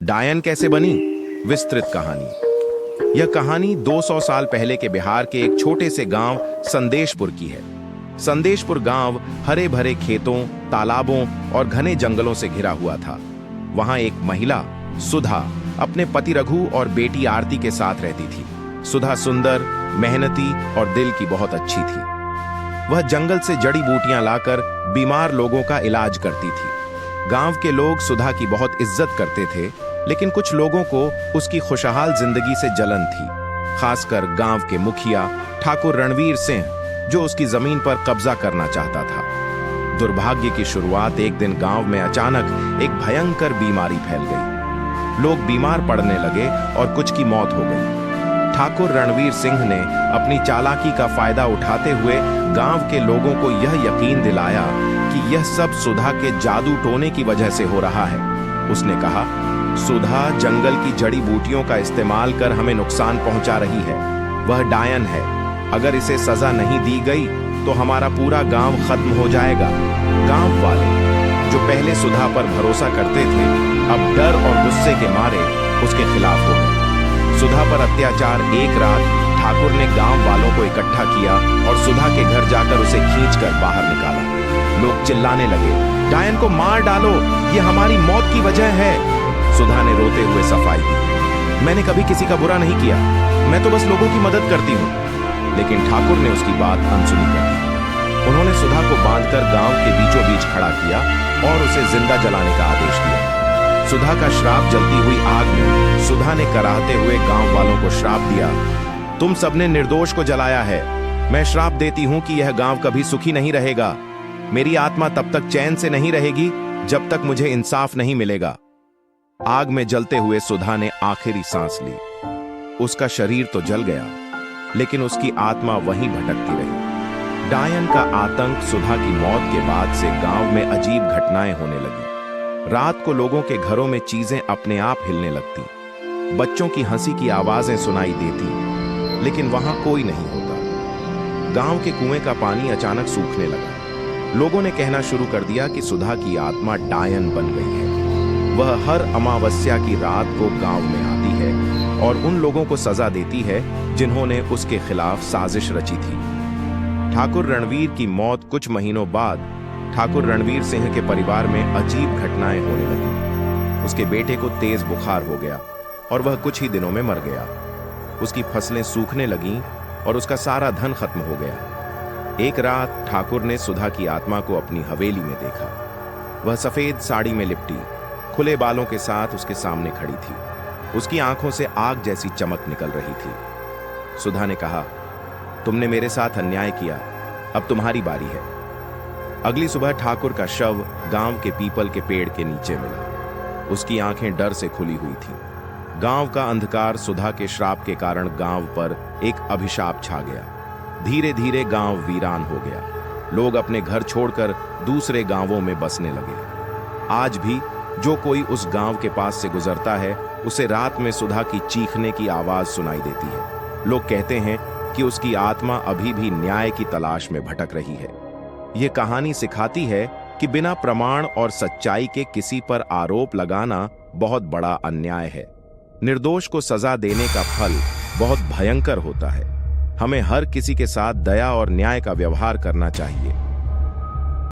डायन कैसे बनी? विस्तृत कहानी। यह कहानी 200 साल पहले के बिहार के एक छोटे से गांव संदेशपुर की है। संदेशपुर गांव हरे भरे खेतों, तालाबों और घने जंगलों से घिरा हुआ था। वहां एक महिला सुधा अपने पति रघु और बेटी आरती के साथ रहती थी। सुधा सुंदर, मेहनती और दिल की बहुत अच्छी थी। वह जंगल से जड़ी बूटियां लाकर बीमार लोगों का इलाज करती थी। गांव के लोग सुधा की बहुत इज्जत करते थे, लेकिन कुछ लोगों को उसकी खुशहाल जिंदगी से जलन थी, खासकर गांव के मुखिया ठाकुर रणवीर सिंह, जो उसकी जमीन पर कब्जा करना चाहता था। दुर्भाग्य की शुरुआत एक दिन गांव में अचानक एक भयंकर बीमारी फैल गई। लोग बीमार पड़ने लगे और कुछ की मौत हो गई। ठाकुर रणवीर सिंह ने अपनी चालाकी का फायदा उठाते हुए गांव के लोगों को यह यकीन दिलाया कि यह सब सुधा के जादू टोने की वजह से हो रहा है। उसने कहा, सुधा जंगल की जड़ी बूटियों का इस्तेमाल कर हमें नुकसान पहुंचा रही है। वह डायन है। अगर इसे सजा नहीं दी गई तो हमारा पूरा गांव खत्म हो जाएगा। गांव वाले, जो पहले सुधा पर भरोसा करते थे, अब डर और गुस्से के मारे उसके खिलाफ हो गए। सुधा पर अत्याचार। एक रात ठाकुर ने गांव वालों को इकट्ठा किया और सुधा के घर जाकर उसे खींचकर बाहर निकाला। लोग चिल्लाने लगे, डायन को मार डालो, ये हमारी मौत की वजह है। सुधा ने रोते हुए सफाई दी, मैंने कभी किसी का बुरा नहीं किया, मैं तो बस लोगों की मदद करती हूँ। लेकिन ठाकुर ने उसकी बात अनसुनी कर दी। उन्होंने सुधा को बांधकर गांव के बीचों बीच खड़ा किया और उसे जिंदा जलाने का आदेश दिया। सुधा का श्राप जलती हुई आग में सुधा ने कराहते हुए गांव वालों को श्राप दिया, तुम सबने निर्दोष को जलाया है। मैं श्राप देती हूं कि यह गांव कभी सुखी नहीं रहेगा। मेरी आत्मा तब तक चैन से नहीं रहेगी जब तक मुझे इंसाफ नहीं मिलेगा। आग में जलते हुए सुधा ने आखिरी सांस ली। उसका शरीर तो जल गया, लेकिन उसकी आत्मा वहीं भटकती रही। डायन का आतंक। सुधा की मौत के बाद से गांव में अजीब घटनाएं होने लगी। रात को लोगों के घरों में चीजें अपने आप हिलने लगती, बच्चों की हंसी की आवाजें सुनाई देती, लेकिन वहां कोई नहीं होता। गांव के कुएं का पानी अचानक सूखने लगा। लोगों ने कहना शुरू कर दिया कि सुधा की आत्मा डायन बन गई है। वह हर अमावस्या की रात को गांव में आती है और उन लोगों को सजा देती है जिन्होंने उसके खिलाफ साजिश रची थी। ठाकुर रणवीर की मौत कुछ महीनों बाद ठाकुर रणवीर सिंह के परिवार में अजीब घटनाएं होने लगी। उसके बेटे को तेज बुखार हो गया और वह कुछ ही दिनों में मर गया। उसकी फसलें सूखने लगीं और उसका सारा धन खत्म हो गया। एक रात ठाकुर ने सुधा की आत्मा को अपनी हवेली में देखा। वह सफेद साड़ी में लिपटी, खुले बालों के साथ उसके सामने खड़ी थी। उसकी आंखों से आग जैसी चमक निकल रही थी। सुधा ने कहा, तुमने मेरे साथ अन्याय किया, अब तुम्हारी बारी है। अगली सुबह ठाकुर का शव गांव के पीपल के पेड़ के नीचे मिला। उसकी आंखें डर से खुली हुई थीं। गांव का अंधकार सुधा के श्राप के कारण गांव पर एक अभिशाप छा गया। धीरे धीरे गांव वीरान हो गया। लोग अपने घर छोड़कर दूसरे गांवों में बसने लगे। आज भी जो कोई उस गांव के पास से गुजरता है, उसे रात में सुधा की चीखने की आवाज सुनाई देती है। लोग कहते हैं कि उसकी आत्मा अभी भी न्याय की तलाश में भटक रही है। ये कहानी सिखाती है कि बिना प्रमाण और सच्चाई के किसी पर आरोप लगाना बहुत बड़ा अन्याय है। निर्दोष को सजा देने का फल बहुत भयंकर होता है। हमें हर किसी के साथ दया और न्याय का व्यवहार करना चाहिए।